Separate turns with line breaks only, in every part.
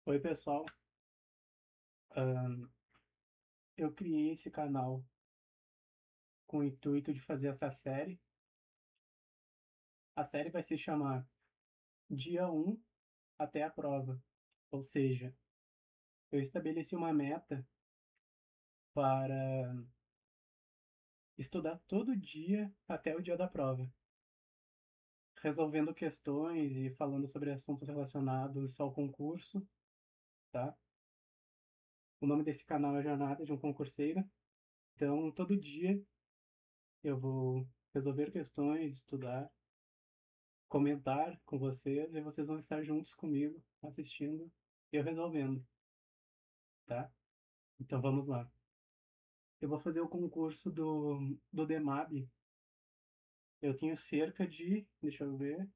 Oi, pessoal. Ahn, eu criei esse canal com o intuito de fazer essa série. A série vai se chamar Dia 1 até a prova. Ou seja, eu estabeleci uma meta para estudar todo dia até o dia da prova, resolvendo questões e falando sobre assuntos relacionados ao concurso, tá? O nome desse canal é Jornada de um Concurseiro. Então, todo dia eu vou resolver questões, estudar, comentar com vocês e vocês vão estar juntos comigo assistindo e eu resolvendo, tá? Então vamos lá. Eu vou fazer o concurso do DEMAB. Eu tenho cerca de, deixa eu ver,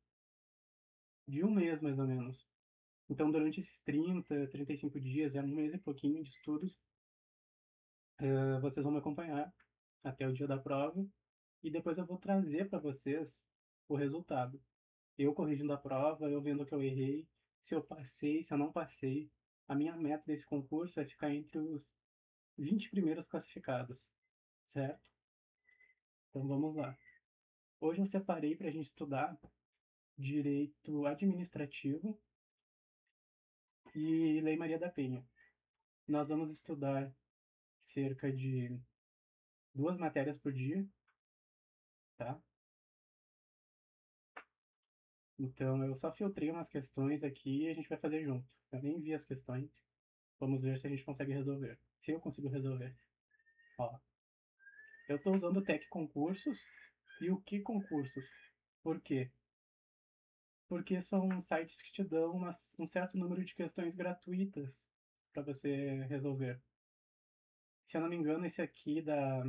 de um mês mais ou menos. Então durante esses 35 dias, é um mês e pouquinho de estudos, vocês vão me acompanhar até o dia da prova e depois eu vou trazer para vocês o resultado. Eu corrigindo a prova, eu vendo o que eu errei, se eu passei, se eu não passei. A minha meta desse concurso é ficar entre os 20 primeiros classificados, certo? Então vamos lá. Hoje eu separei para a gente estudar Direito Administrativo e Lei Maria da Penha. Nós vamos estudar cerca de duas matérias por dia, tá? Então eu só filtrei umas questões aqui e a gente vai fazer junto. Eu nem vi as questões. Vamos ver se a gente consegue resolver. Se eu consigo resolver. Ó, eu estou usando o Tec Concursos e o Que Concursos. Por quê? Porque são sites que te dão um certo número de questões gratuitas para você resolver. Se eu não me engano, esse aqui dá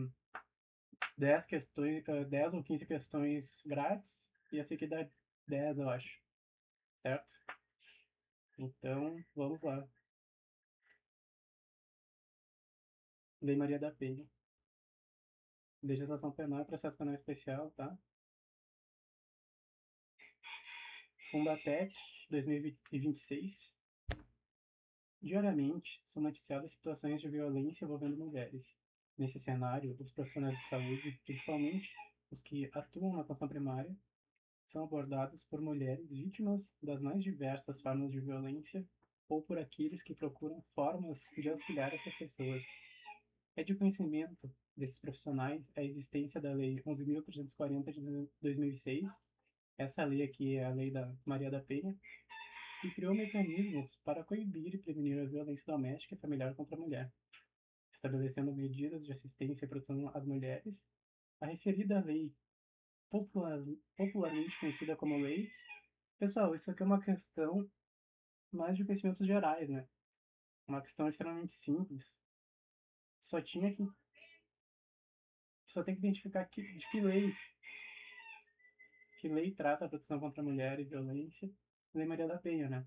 10 questões, 10 ou 15 questões grátis, e esse aqui dá 10, eu acho, certo? Então, vamos lá. Lei Maria da Penha. Legislação penal e processo penal especial, tá? Fundatec 2026. Diariamente são noticiadas situações de violência envolvendo mulheres. Nesse cenário, os profissionais de saúde, principalmente os que atuam na atenção primária, são abordados por mulheres vítimas das mais diversas formas de violência ou por aqueles que procuram formas de auxiliar essas pessoas. É de conhecimento desses profissionais a existência da Lei 11.340 de 2006. Essa lei aqui é a Lei da Maria da Penha, que criou mecanismos para coibir e prevenir a violência doméstica e familiar contra a mulher, estabelecendo medidas de assistência e proteção às mulheres. A referida lei, popularmente conhecida como lei. Pessoal, isso aqui é uma questão mais de conhecimentos gerais, né? Uma questão extremamente simples. Só tinha que, só tem que identificar de que lei trata a proteção contra a mulher e violência. Lei Maria da Penha, né?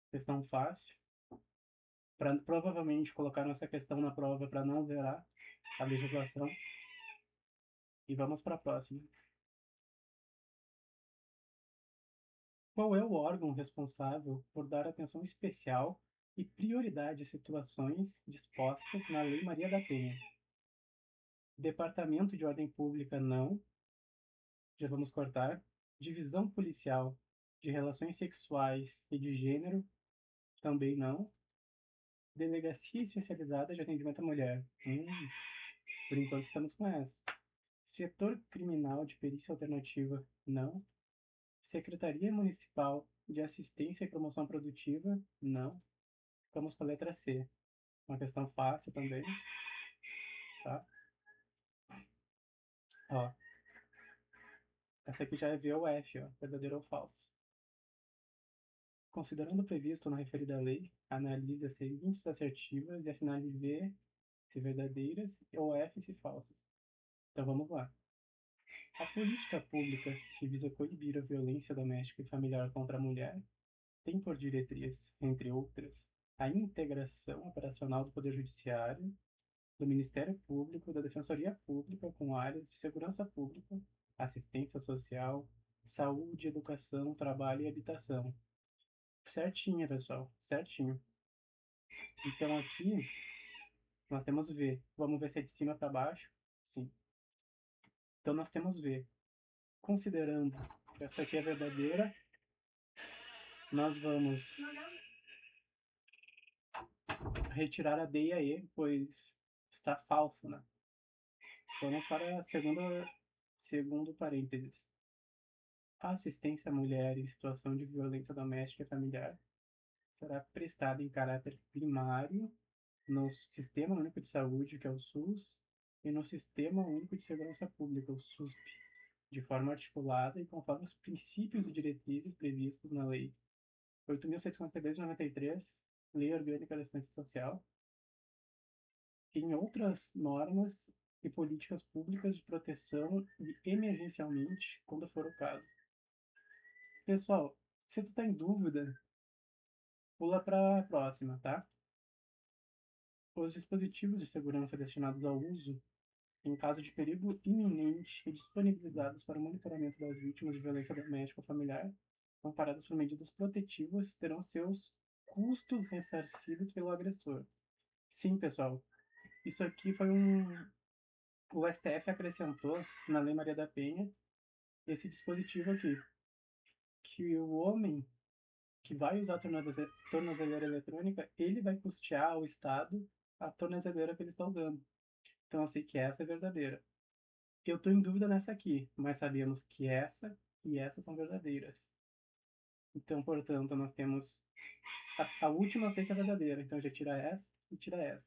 Questão fácil. Provavelmente colocaram essa questão na prova para não zerar a legislação. E vamos para a próxima. Qual é o órgão responsável por dar atenção especial e prioridade às situações dispostas na Lei Maria da Penha? Departamento de Ordem Pública, não. Já vamos cortar. Divisão Policial de Relações Sexuais e de Gênero, também não. Delegacia Especializada de Atendimento à Mulher. Por enquanto estamos com essa. Setor Criminal de Perícia Alternativa, não. Secretaria Municipal de Assistência e Promoção Produtiva, não. Vamos com a letra C. Uma questão fácil também, tá? Ó, essa aqui já é V ou F, ó, verdadeiro ou falso. Considerando o previsto na referida lei, analise as seguintes assertivas e assinale V se verdadeiras ou F se falsas. Então vamos lá. A política pública que visa coibir a violência doméstica e familiar contra a mulher tem por diretriz, entre outras, a integração operacional do Poder Judiciário, do Ministério Público, da Defensoria Pública com áreas de segurança pública, assistência social, saúde, educação, trabalho e habitação. Certinho, pessoal, certinho. Então aqui nós temos V. Vamos ver se é de cima para baixo. Sim. Então nós temos V. Considerando que essa aqui é verdadeira, nós vamos retirar a D e a E, pois está falso, né? Vamos para a segundo parênteses. A assistência à mulher em situação de violência doméstica e familiar será prestada em caráter primário no Sistema Único de Saúde, que é o SUS, e no Sistema Único de Segurança Pública, o SUSP, de forma articulada e conforme os princípios e diretrizes previstos na Lei 8.652 de 93, Lei Orgânica da Assistência Social, e em outras normas e políticas públicas de proteção e emergencialmente, quando for o caso. Pessoal, se tu tá em dúvida, pula para a próxima, tá? Os dispositivos de segurança destinados ao uso em caso de perigo iminente e disponibilizados para o monitoramento das vítimas de violência doméstica ou familiar, amparadas por medidas protetivas, terão seus custos ressarcidos pelo agressor. Sim, pessoal, isso aqui foi o STF acrescentou na Lei Maria da Penha esse dispositivo aqui, que o homem que vai usar a tornozeleira eletrônica, ele vai custear ao Estado a tornozeleira que ele está usando. Então eu sei que essa é verdadeira. Eu estou em dúvida nessa aqui, mas sabemos que essa e essa são verdadeiras. Então, portanto, nós temos a última eu sei que é verdadeira, então já tira essa e tira essa.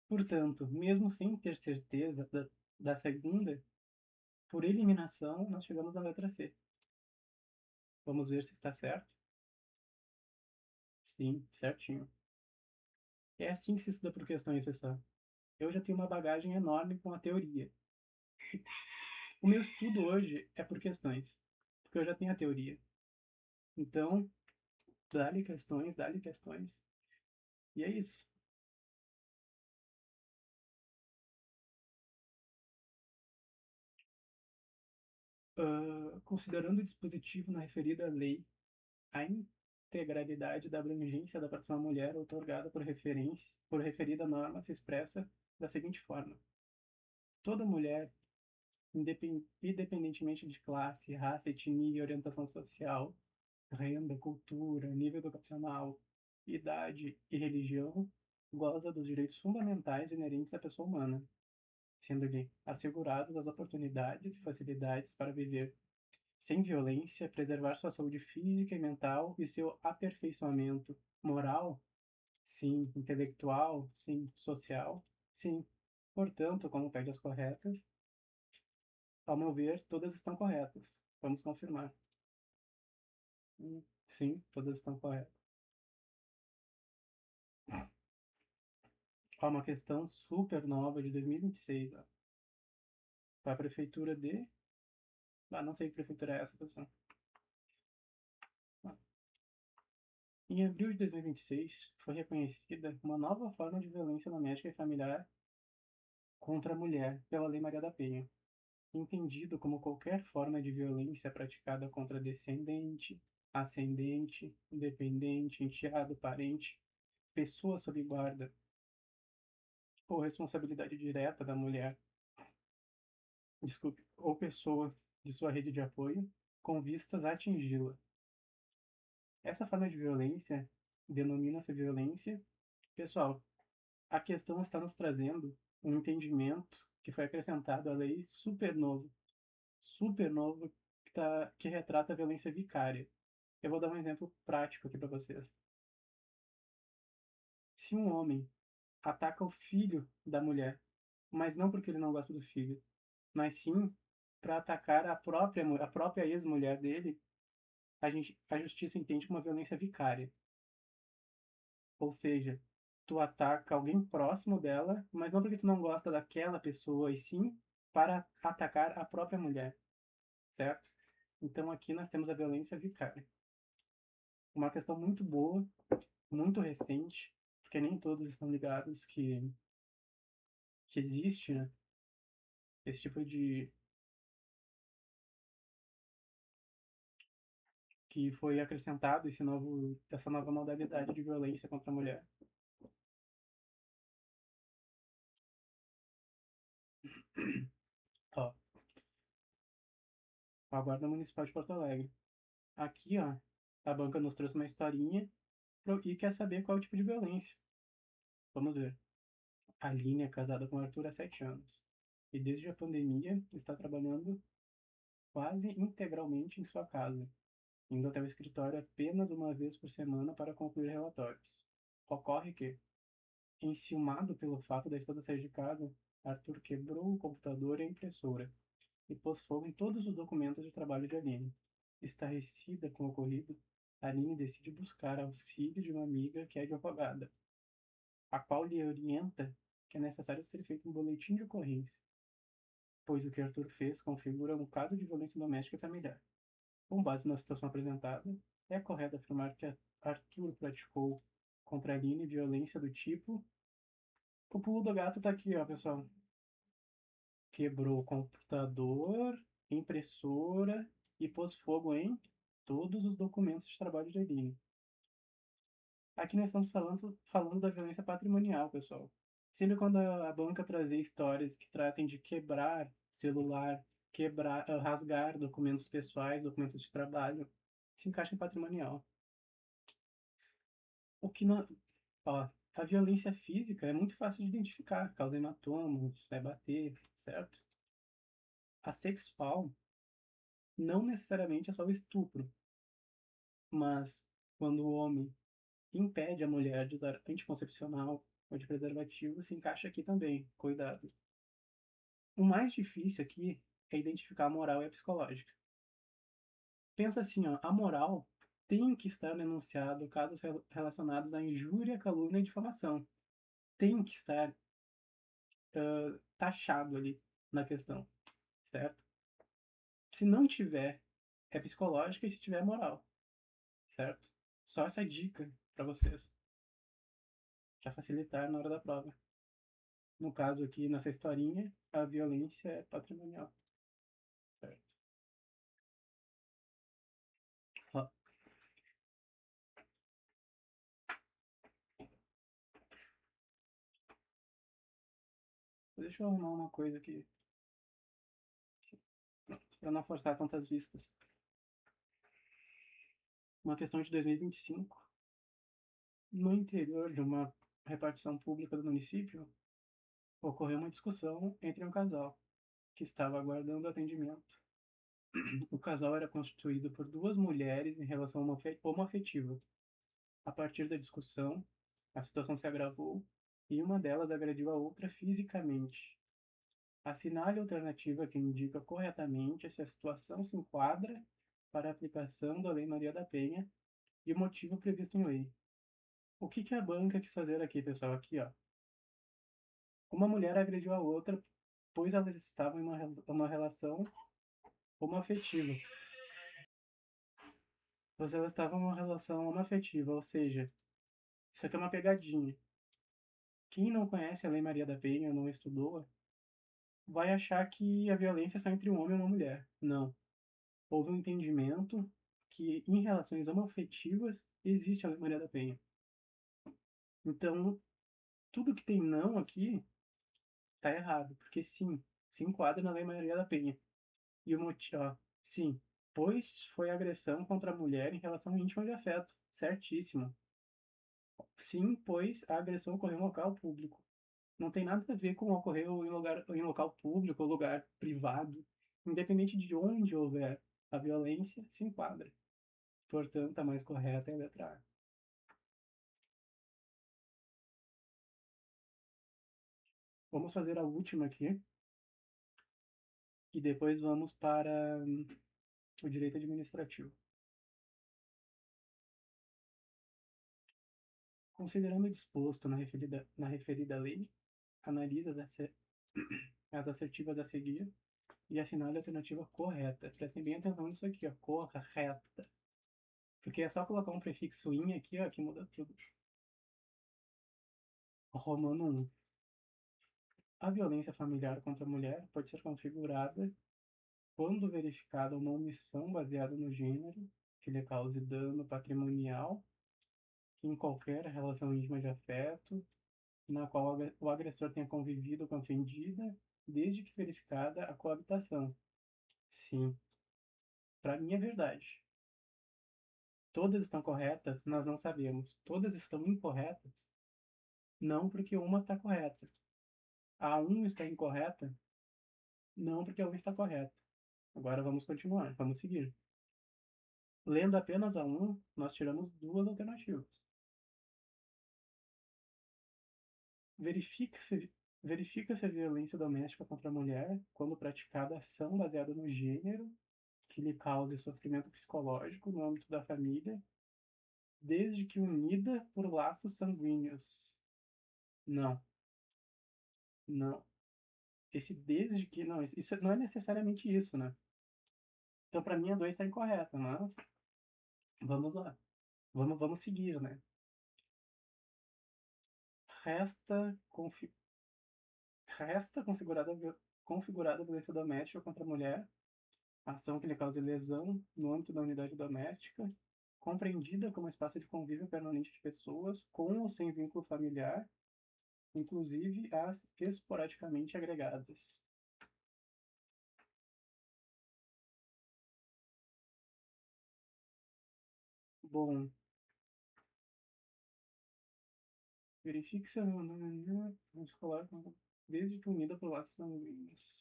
Portanto, mesmo sem ter certeza da segunda, por eliminação, nós chegamos na letra C. Vamos ver se está certo. Sim, certinho. É assim que se estuda por questões, pessoal. Eu já tenho uma bagagem enorme com a teoria. O meu estudo hoje é por questões, porque eu já tenho a teoria. Então, dá-lhe questões, dá-lhe questões. E é isso. Considerando o dispositivo na referida lei, a integralidade da abrangência da proteção à mulher outorgada por referida norma se expressa da seguinte forma: toda mulher, independentemente de classe, raça, etnia, orientação social, renda, cultura, nível educacional, idade e religião, goza dos direitos fundamentais inerentes à pessoa humana, sendo-lhe asseguradas as oportunidades e facilidades para viver sem violência, preservar sua saúde física e mental e seu aperfeiçoamento moral, sim, intelectual, sim, social, sim. Portanto, como pegas corretas, ao meu ver, todas estão corretas. Vamos confirmar. Sim, todas estão corretas. Há uma questão super nova de 2026, ó, para a prefeitura de... Ah, não sei que prefeitura é essa, pessoal. Em abril de 2026, foi reconhecida uma nova forma de violência doméstica e familiar contra a mulher pela Lei Maria da Penha, entendido como qualquer forma de violência praticada contra descendente, ascendente, dependente, enteado, parente, pessoa sob guarda ou responsabilidade direta da mulher, desculpe, ou pessoa de sua rede de apoio, com vistas a atingi-la. Essa forma de violência denomina-se violência. Pessoal, a questão está nos trazendo um entendimento que foi acrescentado à lei super novo, que retrata a violência vicária. Eu vou dar um exemplo prático aqui para vocês. Se um homem ataca o filho da mulher, mas não porque ele não gosta do filho, mas sim para atacar a própria ex-mulher dele, a justiça entende como uma violência vicária. Ou seja, tu ataca alguém próximo dela, mas não porque tu não gosta daquela pessoa, e sim para atacar a própria mulher, certo? Então aqui nós temos a violência vicária. Uma questão muito boa, muito recente, porque nem todos estão ligados que existe, né, esse tipo de que foi acrescentado essa nova modalidade de violência contra a mulher. Ó, a Guarda Municipal de Porto Alegre. Aqui, ó, a banca nos trouxe uma historinha e quer saber qual é o tipo de violência. Vamos ver. A Aline é casada com o Arthur há 7 anos. E desde a pandemia está trabalhando quase integralmente em sua casa, indo até o escritório apenas uma vez por semana para concluir relatórios. Ocorre que, enciumado pelo fato da esposa sair de casa, Arthur quebrou o computador e a impressora e pôs fogo em todos os documentos de trabalho de Aline. Estarrecida com o ocorrido, Aline decide buscar auxílio de uma amiga que é advogada, a qual lhe orienta que é necessário ser feito um boletim de ocorrência, pois o que Arthur fez configura um caso de violência doméstica e familiar. Com base na situação apresentada, é correto afirmar que Arthur praticou contra Aline violência do tipo. O pulo do gato tá aqui, ó, pessoal. Quebrou computador, impressora e pôs fogo em todos os documentos de trabalho de Aline. Aqui nós estamos falando da violência patrimonial, pessoal. Sempre quando a banca trazer histórias que tratem de quebrar celular, rasgar documentos pessoais, documentos de trabalho, se encaixa em patrimonial. O que não, ó, a violência física é muito fácil de identificar, causa hematoma, vai bater, certo? A sexual não necessariamente é só o estupro, mas quando o homem impede a mulher de usar anticoncepcional ou de preservativo, se encaixa aqui também. Cuidado. O mais difícil aqui é identificar a moral e a psicológica. Pensa assim, ó, a moral tem que estar no enunciado casos relacionados à injúria, calúnia e difamação. Tem que estar taxado ali na questão, certo? Se não tiver, é psicológica e se tiver, é moral, certo? Só essa dica para vocês, para facilitar na hora da prova. No caso aqui, nessa historinha, a violência é patrimonial, certo? Ó, deixa eu arrumar uma coisa aqui, para não forçar tantas vistas. Uma questão de 2025. No interior de uma repartição pública do município, ocorreu uma discussão entre um casal que estava aguardando atendimento. O casal era constituído por duas mulheres em relação homoafetiva. A partir da discussão, a situação se agravou e uma delas agrediu a outra fisicamente. Assinale a alternativa que indica corretamente se a situação se enquadra para a aplicação da Lei Maria da Penha e o motivo previsto em lei. O que a banca quis fazer aqui, pessoal? Aqui, ó. Uma mulher agrediu a outra, pois elas estavam em uma relação homoafetiva. Pois elas estavam em uma relação homoafetiva, ou seja, isso aqui é uma pegadinha. Quem não conhece a Lei Maria da Penha, não estudou, vai achar que a violência é só entre um homem e uma mulher. Não. Houve um entendimento que em relações homoafetivas existe a Lei Maria da Penha. Então, tudo que tem não aqui tá errado, porque sim, se enquadra na Lei Maria da Penha. E o motivo, ó, sim, pois foi agressão contra a mulher em relação íntima de afeto. Certíssimo. Sim, pois a agressão ocorreu em local público. Não tem nada a ver com ocorreu em local público ou lugar privado. Independente de onde houver a violência, se enquadra. Portanto, a mais correta é a letra A. Vamos fazer a última aqui e depois vamos para o direito administrativo. Considerando o disposto na referida lei, analisa as assertivas a seguir e assinale a alternativa correta. Prestem bem atenção nisso aqui, ó, correta. Porque é só colocar um prefixo in aqui, ó, que muda tudo. Romano 1. A violência familiar contra a mulher pode ser configurada quando verificada uma omissão baseada no gênero, que lhe cause dano patrimonial em qualquer relação íntima de afeto, na qual o agressor tenha convivido com a ofendida, desde que verificada a coabitação. Sim, para mim é verdade. Todas estão corretas, nós não sabemos. Todas estão incorretas, não porque uma está correta. A 1 está incorreta, não porque a 1 está correta. Agora vamos continuar, vamos seguir. Lendo apenas a 1, nós tiramos duas alternativas. Verifica-se verifica-se a violência doméstica contra a mulher quando praticada ação baseada no gênero que lhe cause sofrimento psicológico no âmbito da família, desde que unida por laços sanguíneos. Não, não. Esse desde que, não, isso não é necessariamente isso, né? Então, para mim, a 2 está incorreta, mas vamos lá. Vamos seguir, né? Resta, confi resta configurada a violência doméstica contra a mulher, ação que lhe cause lesão no âmbito da unidade doméstica, compreendida como espaço de convívio permanente de pessoas, com ou sem vínculo familiar, inclusive as esporadicamente agregadas. Bom, verifique se a escolar desde que unida por laços sanguíneos.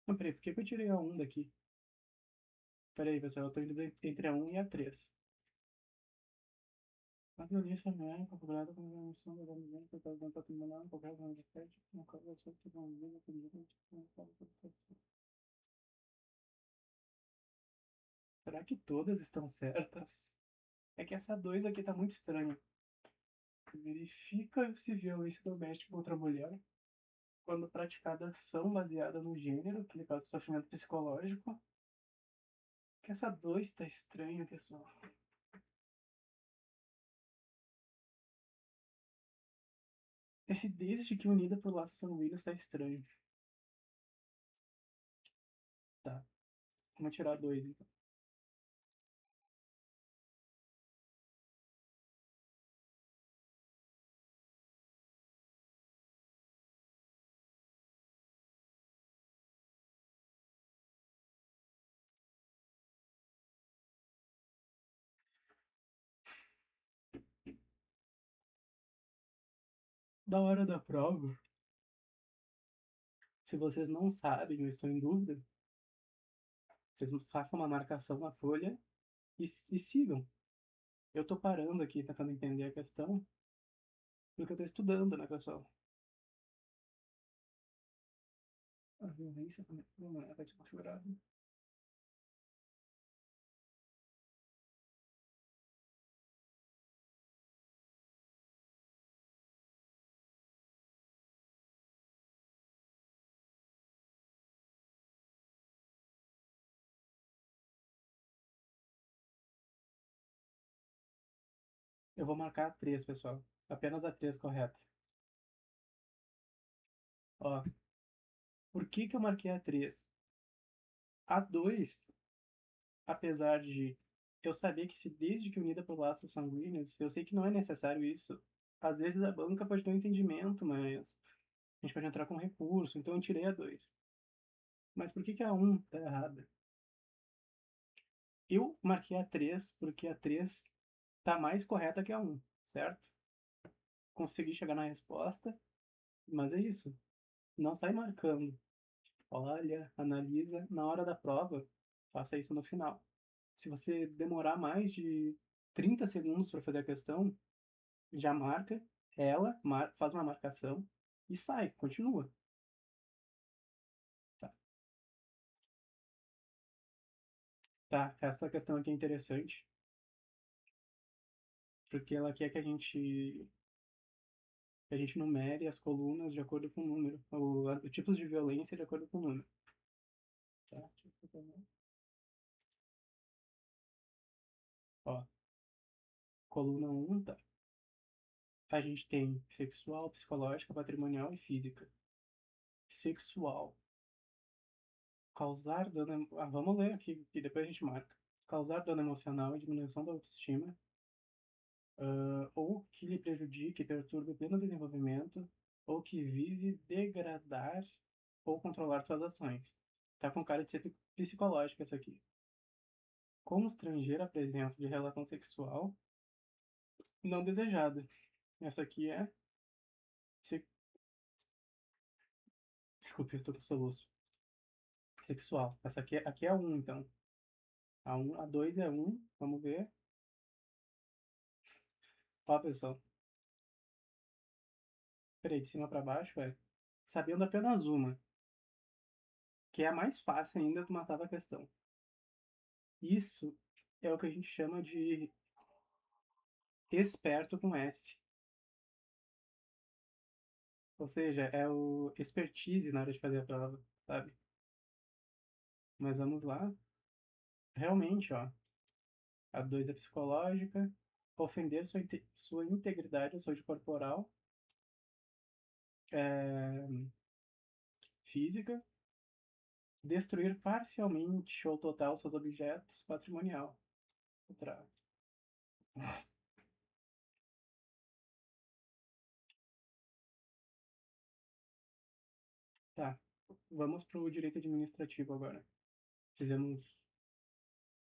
Não, peraí, por que eu tirei a 1 daqui? Peraí, pessoal, eu tô indo entre a 1 e a 3. A violência não é configurada como uma emoção da mulher por causa do patrimonial, qualquer razão de fé, no caso da sua que não vive, será que todas estão certas? É que essa 2 aqui tá muito estranha. Verifica se violência doméstica contra a mulher, quando praticada ação baseada no gênero, que lhe causa sofrimento psicológico. Que essa 2 tá estranha, pessoal. Esse desde que unida por laços sanguíneos tá estranho. Tá, vamos tirar 2 então. Da hora da prova, se vocês não sabem ou estão em dúvida, vocês façam uma marcação na folha e sigam. Eu tô parando aqui tentando entender a questão, porque eu tô estudando, né, pessoal? A violência não é vai ser configurada. Eu vou marcar a 3, pessoal. Apenas a 3 correta. Ó, por que que eu marquei a 3? A 2, apesar de eu saber que se desde que unida por laços sanguíneos, eu sei que não é necessário isso. Às vezes a banca pode ter um entendimento, mas a gente pode entrar com recurso, então eu tirei a 2. Mas por que que a 1 tá errada? Eu marquei a 3 porque a 3 tá mais correta que a 1, certo? Consegui chegar na resposta, mas é isso. Não sai marcando. Olha, analisa na hora da prova, faça isso no final. Se você demorar mais de 30 segundos para fazer a questão, já marca ela, faz uma marcação e sai, continua. Tá, tá, essa questão aqui é interessante, porque ela quer que a gente numere as colunas de acordo com o número, o tipos de violência de acordo com o número. Tá? Coluna um, tá. A gente tem sexual, psicológica, patrimonial e física. Sexual. Causar dano. Vamos ler aqui, que depois a gente marca. Causar dano emocional e diminuição da autoestima, ou que lhe prejudique e perturbe o pleno desenvolvimento, ou que vise degradar ou controlar suas ações. Tá com cara de ser psicológica essa aqui. Constranger a presença de relação sexual não desejada. Essa aqui é. Desculpe, eu tô com soluço. Sexual. Essa aqui é um, então. A 2 é um. Vamos ver. Ó, pessoal. Peraí, de cima pra baixo, é. Sabendo apenas uma, que é a mais fácil ainda, tu matava a questão. Isso é o que a gente chama de esperto com S. Ou seja, é o expertise na hora de fazer a prova, sabe? Mas vamos lá. Realmente, ó. A 2 é psicológica. Ofender sua integridade ou saúde corporal. É, física. Destruir parcialmente ou total seus objetos patrimonial. Outra. Tá. Vamos pro direito administrativo agora. Fizemos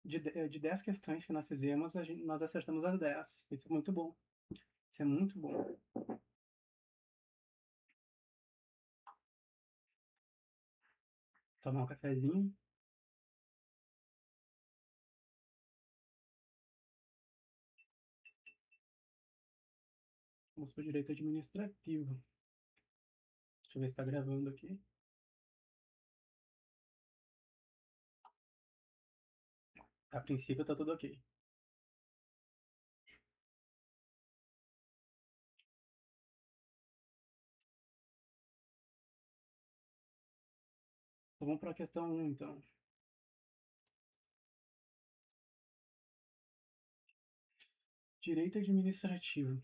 de 10 questões que nós fizemos, nós acertamos as 10. Isso é muito bom. Isso é muito bom. Tomar um cafezinho. Vamos pro direito administrativo. Deixa eu ver se tá gravando aqui. A princípio tá tudo ok. Então vamos para a questão 1, então. Direito administrativo.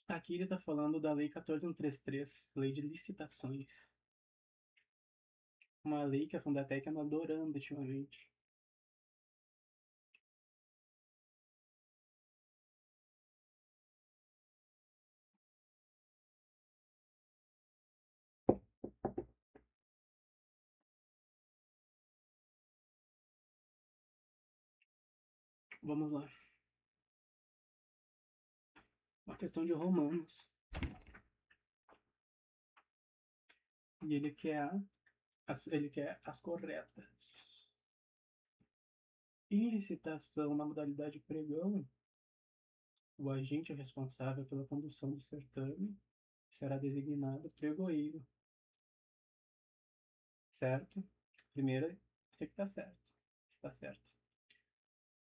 Aqui ele está falando da Lei 14.133, Lei de Licitações. Uma lei que a Fundatec anda adorando ultimamente. Vamos lá. Uma questão de romanos. E ele quer as corretas. Em licitação na modalidade pregão, o agente responsável pela condução do certame será designado pregoeiro, certo? Primeiro, você que está certo. Está certo.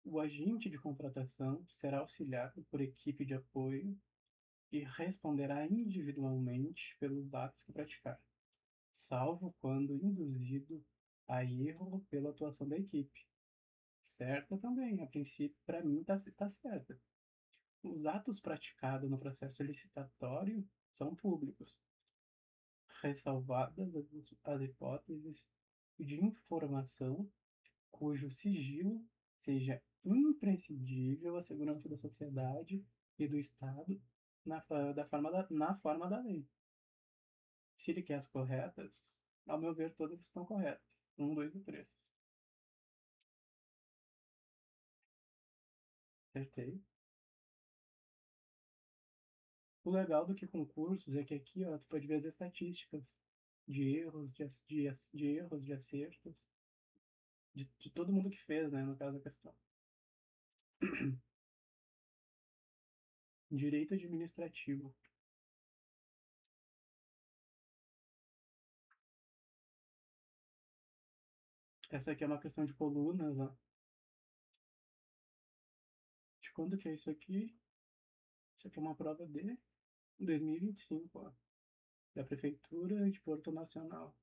O agente de contratação será auxiliado por equipe de apoio e responderá individualmente pelos atos que praticar, salvo quando induzido a erro pela atuação da equipe. Certa também, a princípio, para mim, tá certa. Os atos praticados no processo licitatório são públicos, ressalvadas as hipóteses de informação cujo sigilo seja imprescindível à segurança da sociedade e do Estado na forma da lei. Se ele quer as corretas, ao meu ver, todas estão corretas. Um, dois e três. Acertei. O legal do que concursos é que aqui, ó, tu pode ver as estatísticas de erros, de erros, de acertos, de todo mundo que fez, né, no caso da questão. Direito administrativo. Essa aqui é uma questão de colunas, ó. De quando que é isso aqui? Isso aqui é uma prova de 2025, ó, da Prefeitura de Porto Nacional.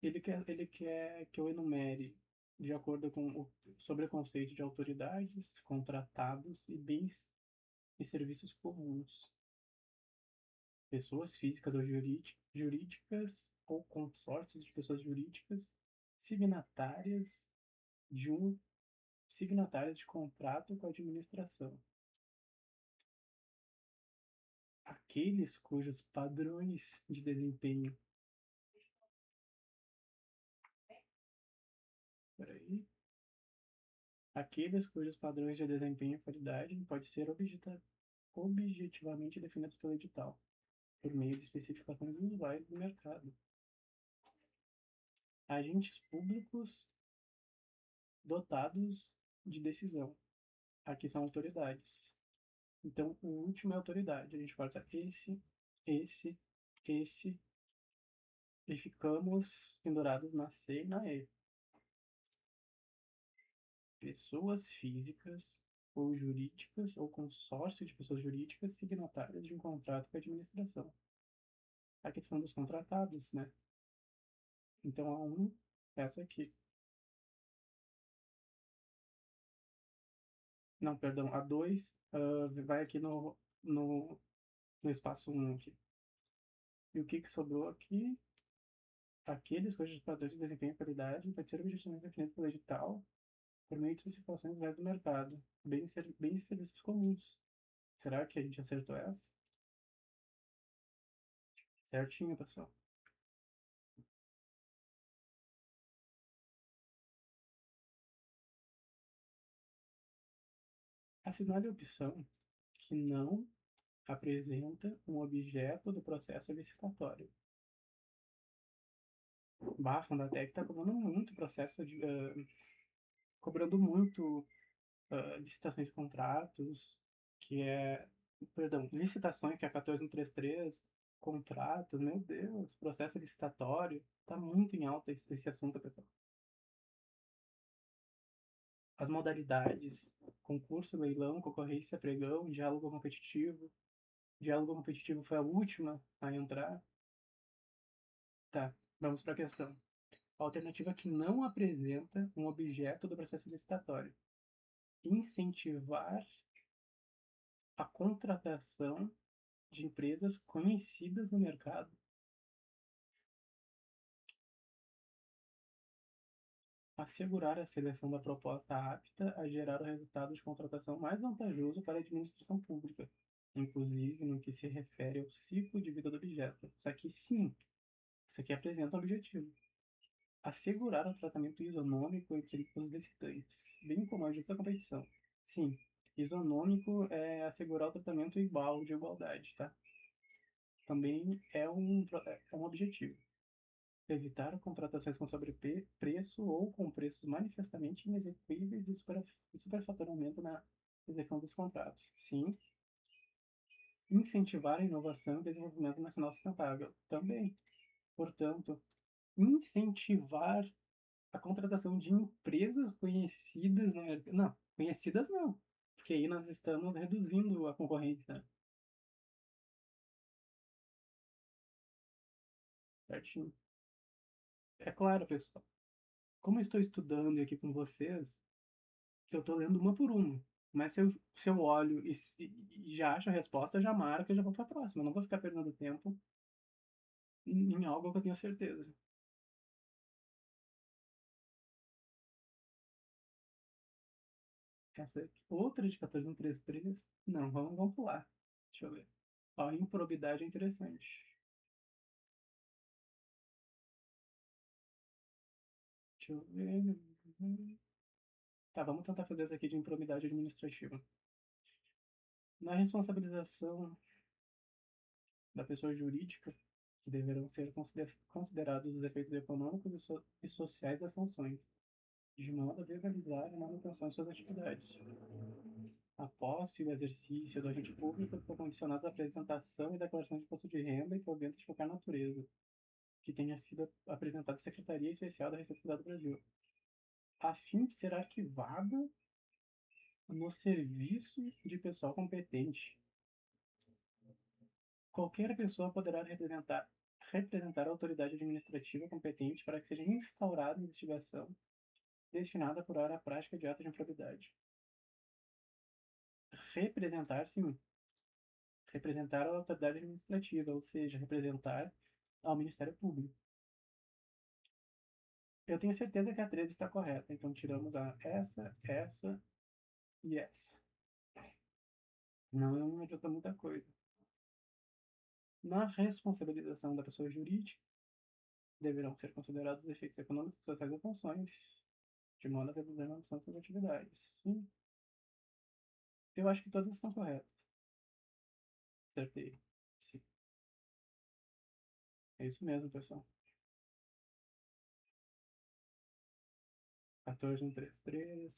Ele quer que eu enumere de acordo sobre o conceito de autoridades, contratados e bens e serviços comuns, pessoas físicas ou jurídicas ou consórcios de pessoas jurídicas signatárias de um signatárias de contrato com a administração. Aqueles cujos padrões de desempenho. Peraí. Aqueles cujos padrões de desempenho e qualidade pode ser objetivamente definidos pelo edital, por meio de especificações usuais do mercado. Agentes públicos dotados de decisão. Aqui são autoridades. Então, o último é autoridade. A gente corta esse, esse, e ficamos pendurados na C e na E. Pessoas físicas ou jurídicas ou consórcio de pessoas jurídicas signatárias de um contrato com a administração. Aqui falando dos contratados, né? Então, a 1, essa aqui. Não, perdão, a 2 vai aqui no espaço 1 aqui. E o que sobrou aqui? Aqueles cujos padrões de desempenho e qualidade pode ser objetivamente definido pelo edital por meio de especificações reais do mercado, bem serviços comuns. Será que a gente acertou essa? Certinho, pessoal. Assinale a opção que não apresenta um objeto do processo licitatório. Bah, a Fundatec está cobrando muito processo cobrando muito licitações e contratos, que é, perdão, licitações, que é 14133, contratos, meu Deus, processo licitatório, tá muito em alta esse assunto, pessoal. As modalidades, concurso, leilão, concorrência, pregão, diálogo competitivo. Diálogo competitivo foi a última a entrar. Tá, vamos para a questão. A alternativa que não apresenta um objeto do processo licitatório. Incentivar a contratação de empresas conhecidas no mercado. Assegurar a seleção da proposta apta a gerar o resultado de contratação mais vantajoso para a administração pública, inclusive no que se refere ao ciclo de vida do objeto. Isso aqui sim, isso aqui apresenta um objetivo. Assegurar o tratamento isonômico entre os licitantes, bem como a justa competição. Sim, isonômico é assegurar o tratamento igual, de igualdade, tá? Também é um objetivo. Evitar contratações com sobrepreço ou com preços manifestamente inexequíveis e superfaturamento na execução dos contratos. Sim. Incentivar a inovação e desenvolvimento nacional sustentável. Também. Portanto, incentivar a contratação de empresas conhecidas no mercado. Não, conhecidas não. Porque aí nós estamos reduzindo a concorrência. Certinho. É claro, pessoal. Como eu estou estudando aqui com vocês, eu estou lendo uma por uma. Mas se eu olho e já acho a resposta, já marco e já vou para a próxima. Eu não vou ficar perdendo tempo em algo que eu tenho certeza. Essa aqui, outra de 14.133. Não, vamos pular. Deixa eu ver. Ó, improbidade é interessante. Deixa eu ver. Tá, vamos tentar fazer essa aqui de improbidade administrativa. Na responsabilização da pessoa jurídica, que deverão ser considerados os efeitos econômicos e sociais das sanções, de modo a legalizar a manutenção de suas atividades. A posse e o exercício do agente público estão condicionados à apresentação e declaração de imposto de renda e proventos de qualquer natureza, que tenha sido apresentada à Secretaria Especial da Receita Federal do Brasil, a fim de ser arquivada no serviço de pessoal competente. Qualquer pessoa poderá representar a autoridade administrativa competente para que seja instaurada a investigação destinada a apurar a prática de atos de improbidade. Representar, sim, representar a autoridade administrativa, ou seja, representar ao Ministério Público. Eu tenho certeza que a 13 está correta, então tiramos essa e essa. Não adianta muita coisa. Na responsabilização da pessoa jurídica, deverão ser considerados os efeitos econômicos, sociais e funções, de modo a reduzir a noção de suas atividades. Sim, eu acho que todas estão corretas. Acertei. Sim, é isso mesmo, pessoal. 14133.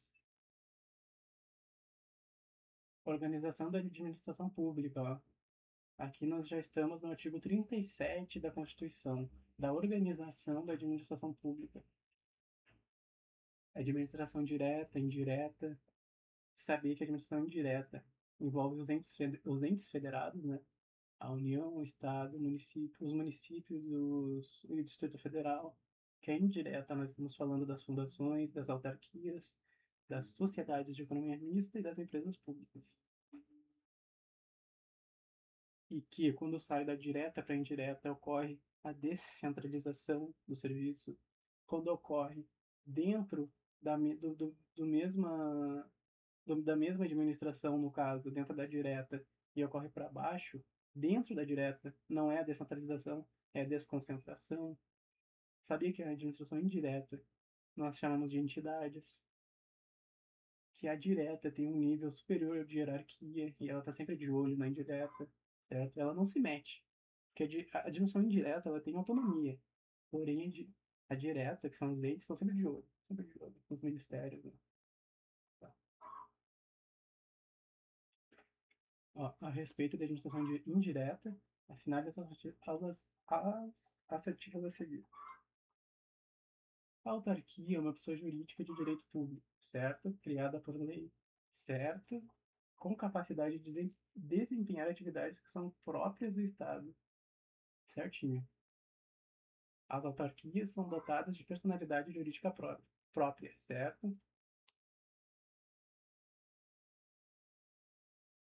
Organização da administração pública, ó. Aqui nós já estamos no artigo 37 da Constituição, da organização da administração pública. Administração direta, indireta. Saber que a administração indireta envolve os entes federados, né? A União, o Estado, o município, os municípios e o Distrito Federal. Que é indireta, nós estamos falando das fundações, das autarquias, das sociedades de economia mista e das empresas públicas. E que, quando sai da direta para a indireta, ocorre a descentralização do serviço, quando ocorre dentro da mesma administração, no caso, dentro da direta, e ocorre para baixo, dentro da direta, não é a descentralização, é a desconcentração. Sabia que a administração indireta nós chamamos de entidades, que a direta tem um nível superior de hierarquia e ela está sempre de olho na indireta, certo? Ela não se mete, porque a administração indireta ela tem autonomia, porém a direta, que são os entes, estão sempre de olho, os ministérios, né? Tá. Ó, a respeito da administração indireta, assinale as assertivas a seguir. A autarquia é uma pessoa jurídica de direito público, certo? Criada por lei, certo? Com capacidade de desempenhar atividades que são próprias do Estado, certinho. As autarquias são dotadas de personalidade jurídica própria, certo?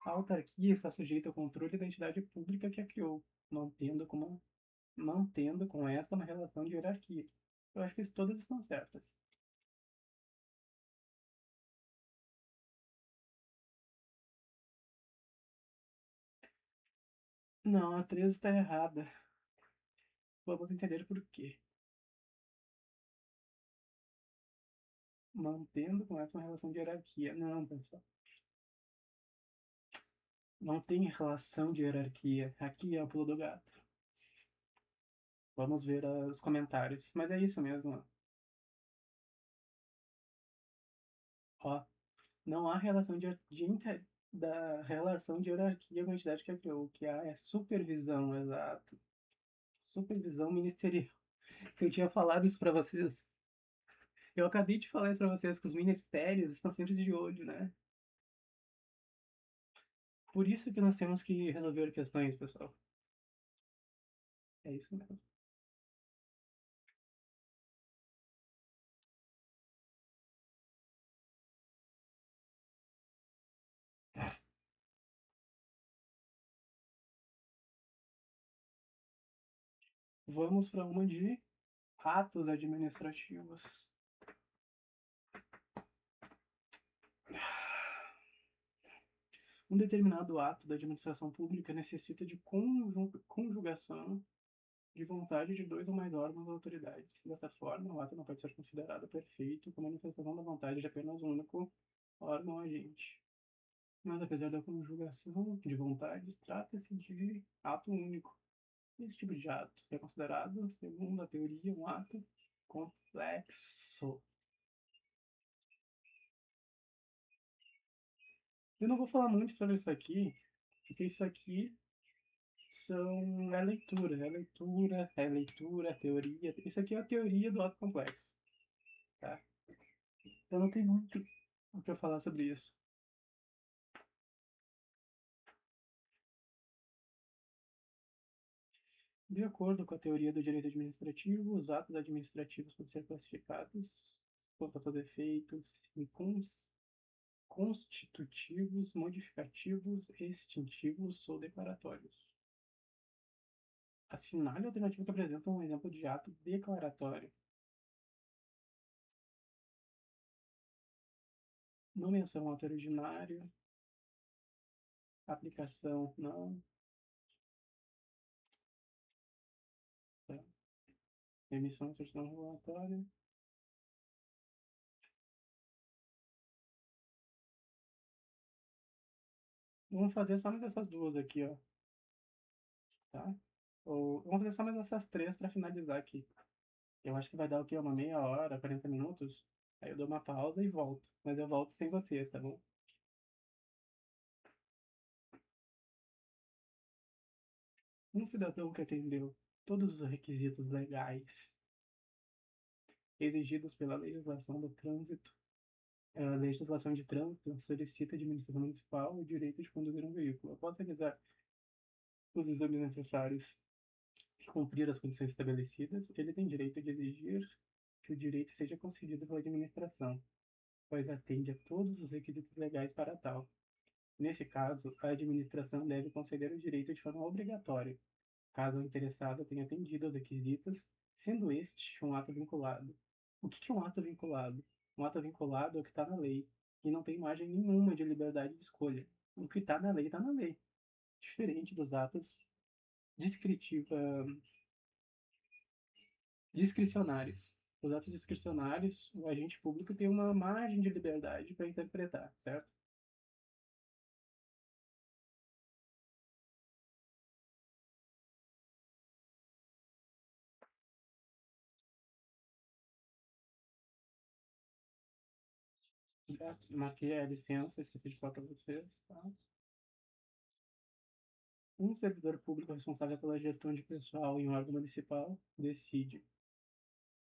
A autarquia está sujeita ao controle da entidade pública que a criou, não tendo com esta uma relação de hierarquia. Eu acho que todas estão certas. Não, a 13 está errada. Vamos entender por quê. Mantendo com essa uma relação de hierarquia. Não, pessoal. Não tem relação de hierarquia. Aqui é o pulo do gato. Vamos ver os comentários. Mas é isso mesmo. Ó, não há relação da relação de hierarquia com a entidade que a criou. O que há é supervisão, exato. Supervisão ministerial. Eu tinha falado isso para vocês. Eu acabei de falar isso para vocês, que os ministérios estão sempre de olho, né? Por isso que nós temos que resolver questões, pessoal. É isso mesmo. Vamos para uma de atos administrativos. Um determinado ato da administração pública necessita de conjugação de vontade de dois ou mais órgãos ou autoridades. Dessa forma, o ato não pode ser considerado perfeito como manifestação da vontade de apenas um único órgão ou agente. Mas, apesar da conjugação de vontades, trata-se de ato único. Esse tipo de ato é considerado, segundo a teoria, um ato complexo. Eu não vou falar muito sobre isso aqui, porque isso aqui é leitura, teoria. Isso aqui é a teoria do ato complexo, tá? Então não tem muito o que eu falar sobre isso. De acordo com a teoria do direito administrativo, os atos administrativos podem ser classificados quanto a defeitos constitutivos, modificativos, extintivos ou declaratórios. Assinale a alternativa que apresenta um exemplo de ato declaratório. Nomeação ato originário. Aplicação, não. Tá. Emissão de certidão regulatória. Vamos fazer só mais essas duas aqui, ó. Tá? Vamos fazer só mais essas três para finalizar aqui. Eu acho que vai dar o quê? Uma meia hora, 40 minutos? Aí eu dou uma pausa e volto. Mas eu volto sem vocês, tá bom? Um cidadão que atendeu todos os requisitos legais exigidos pela legislação do trânsito, a legislação de trânsito solicita à administração municipal o direito de conduzir um veículo. Após realizar os exames necessários e cumprir as condições estabelecidas, ele tem direito de exigir que o direito seja concedido pela administração, pois atende a todos os requisitos legais para tal. Nesse caso, a administração deve conceder o direito de forma obrigatória, caso o interessado tenha atendido aos requisitos, sendo este um ato vinculado. O que é um ato vinculado? Um ato vinculado é o que está na lei e não tem margem nenhuma de liberdade de escolha. O que está na lei está na lei. Diferente dos atos discricionários. Os atos discricionários, o agente público tem uma margem de liberdade para interpretar, certo? Já marquei a licença, esqueci de falar para vocês. Tá? Um servidor público responsável pela gestão de pessoal em um órgão municipal decide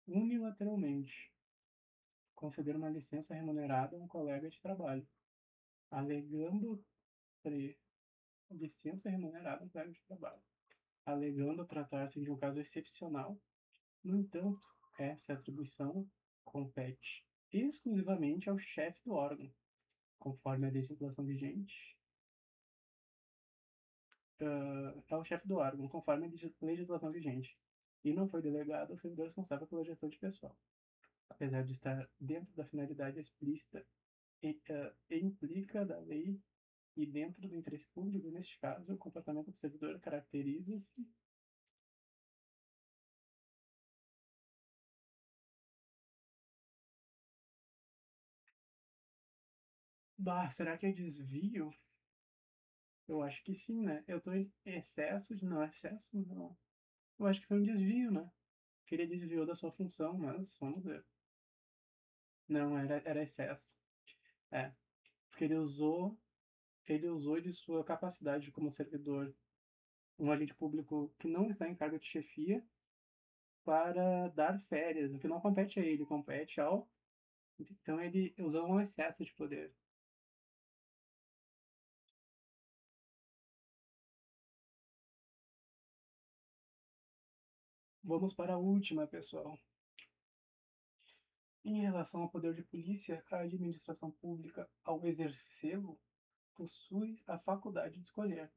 unilateralmente conceder uma licença remunerada a um colega de trabalho, alegando licença remunerada a um colega de trabalho, alegando tratar-se de um caso excepcional. No entanto, essa atribuição compete exclusivamente ao chefe do órgão, conforme a legislação vigente, ao chefe do órgão, conforme a legislação vigente, e não foi delegado ao servidor responsável pela gestão de pessoal. Apesar de estar dentro da finalidade explícita e implica da lei e dentro do interesse público, neste caso, o comportamento do servidor caracteriza-se. Será que é desvio? Eu acho que sim, né? Eu tô em excesso de. Não, excesso não. Eu acho que foi um desvio, né? Que ele desviou da sua função, mas vamos ver. Não, era excesso. É. Porque ele usou de sua capacidade como servidor, um agente público que não está em cargo de chefia, para dar férias, o que não compete a ele, compete ao. Então ele usou um excesso de poder. Vamos para a última, pessoal. Em relação ao poder de polícia, a administração pública, ao exercê-lo, possui a faculdade de escolher.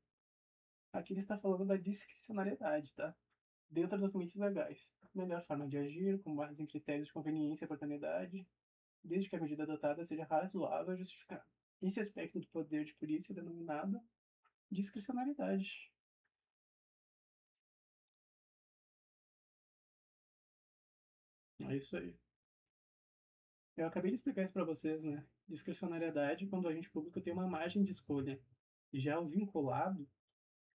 Aqui ele está falando da discricionariedade, tá? Dentro dos limites legais. Melhor forma de agir, com base em critérios de conveniência e oportunidade, desde que a medida adotada seja razoável e justificada. Esse aspecto do poder de polícia é denominado discricionariedade. É isso aí. Eu acabei de explicar isso para vocês, né? Discricionariedade quando o agente público tem uma margem de escolha. Já o vinculado,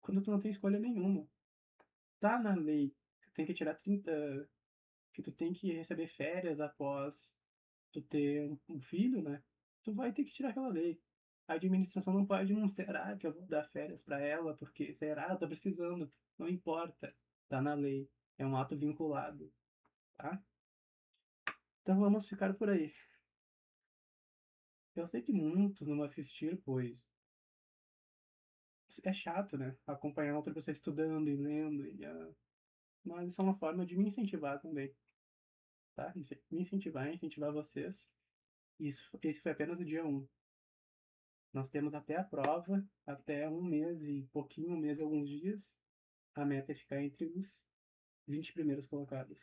quando tu não tem escolha nenhuma. Tá na lei que tu tem que tirar 30, que tu tem que receber férias após tu ter um filho, né? Tu vai ter que tirar aquela lei. A administração não pode não será que eu vou dar férias para ela, porque será, eu tô precisando. Não importa. Tá na lei. É um ato vinculado, tá? Então vamos ficar por aí. Eu sei que muitos não vão assistir, pois é chato, né? Acompanhar outra pessoa estudando e lendo. Mas isso é uma forma de me incentivar também. tá? Me incentivar vocês. Esse foi apenas o dia um. Nós temos até a prova, até um mês e pouquinho, um mês e alguns dias. A meta é ficar entre os 20 primeiros colocados.